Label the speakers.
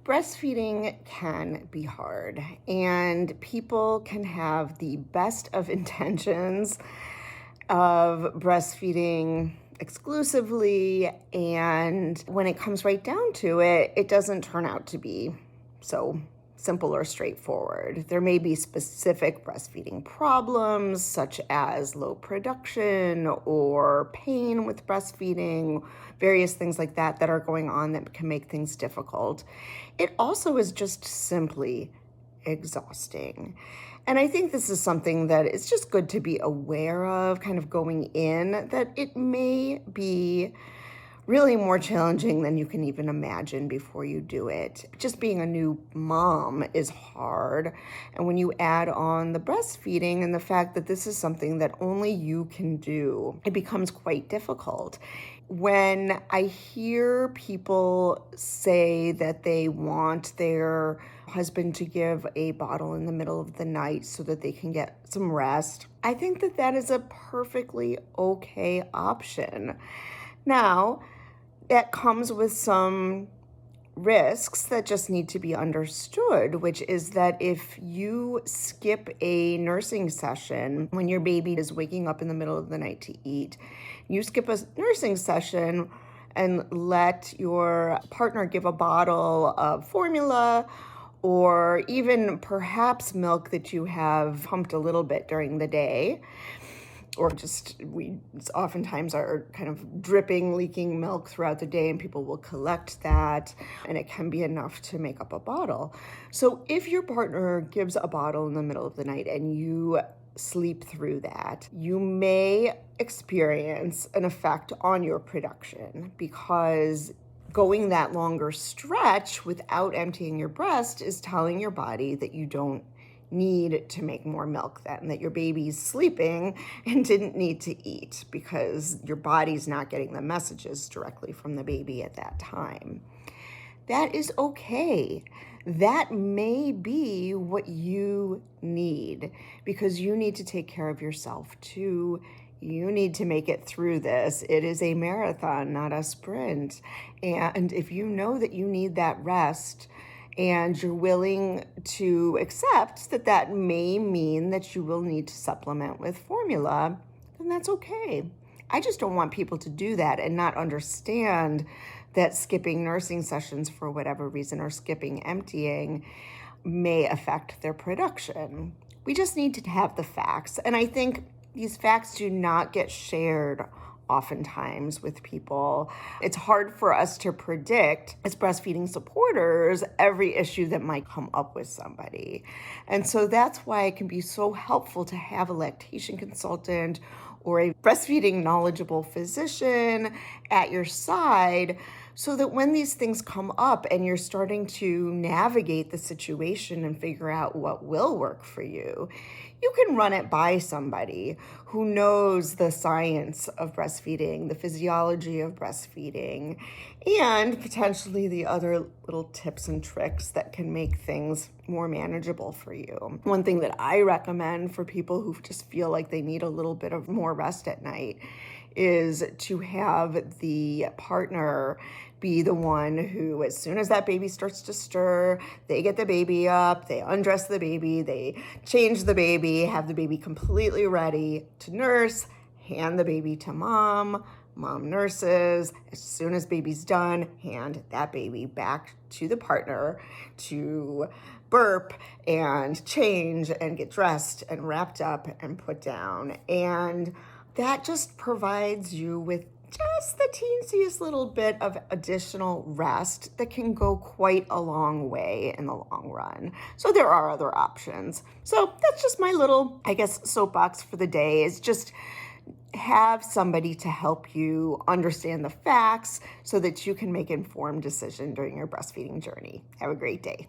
Speaker 1: Breastfeeding can be hard, and people can have the best of intentions of breastfeeding exclusively, and when it comes right down to it, it doesn't turn out to be so simple or straightforward. There may be specific breastfeeding problems, such as low production or pain with breastfeeding, various things like that that are going on that can make things difficult. It also is just simply exhausting. And I think this is something that it's just good to be aware of, kind of going in, that it may be really more challenging than you can even imagine before you do it. Just being a new mom is hard. And when you add on the breastfeeding and the fact that this is something that only you can do, it becomes quite difficult. When I hear people say that they want their husband to give a bottle in the middle of the night so that they can get some rest, I think that that is a perfectly okay option. Now, that comes with some risks that just need to be understood, which is that if you skip a nursing session when your baby is waking up in the middle of the night to eat, you skip a nursing session and let your partner give a bottle of formula or even perhaps milk that you have pumped a little bit during the day, or just we oftentimes are kind of dripping, leaking milk throughout the day, and people will collect that, and it can be enough to make up a bottle. So if your partner gives a bottle in the middle of the night and you sleep through that, you may experience an effect on your production, because going that longer stretch without emptying your breast is telling your body that you don't need to make more milk then, that your baby's sleeping and didn't need to eat because your body's not getting the messages directly from the baby at that time. That is okay. That may be what you need, because you need to take care of yourself too. You need to make it through this. It is a marathon, not a sprint. And if you know that you need that rest, and you're willing to accept that that may mean that you will need to supplement with formula, then that's okay. I just don't want people to do that and not understand that skipping nursing sessions for whatever reason, or skipping emptying, may affect their production. We just need to have the facts. And I think these facts do not get shared oftentimes with people. It's hard for us to predict, as breastfeeding supporters, every issue that might come up with somebody. And so that's why it can be so helpful to have a lactation consultant or a breastfeeding knowledgeable physician at your side, so that when these things come up and you're starting to navigate the situation and figure out what will work for you, you can run it by somebody who knows the science of breastfeeding, the physiology of breastfeeding, and potentially the other little tips and tricks that can make things more manageable for you. One thing that I recommend for people who just feel like they need a little bit of more rest at night is to have the partner be the one who, as soon as that baby starts to stir, they get the baby up, they undress the baby, they change the baby, have the baby completely ready to nurse, hand the baby to mom, mom nurses. As soon as baby's done, hand that baby back to the partner to burp and change and get dressed and wrapped up and put down. And that just provides you with just the teensiest little bit of additional rest that can go quite a long way in the long run. So there are other options. So that's just my little, soapbox for the day, is just have somebody to help you understand the facts so that you can make informed decision during your breastfeeding journey. Have a great day.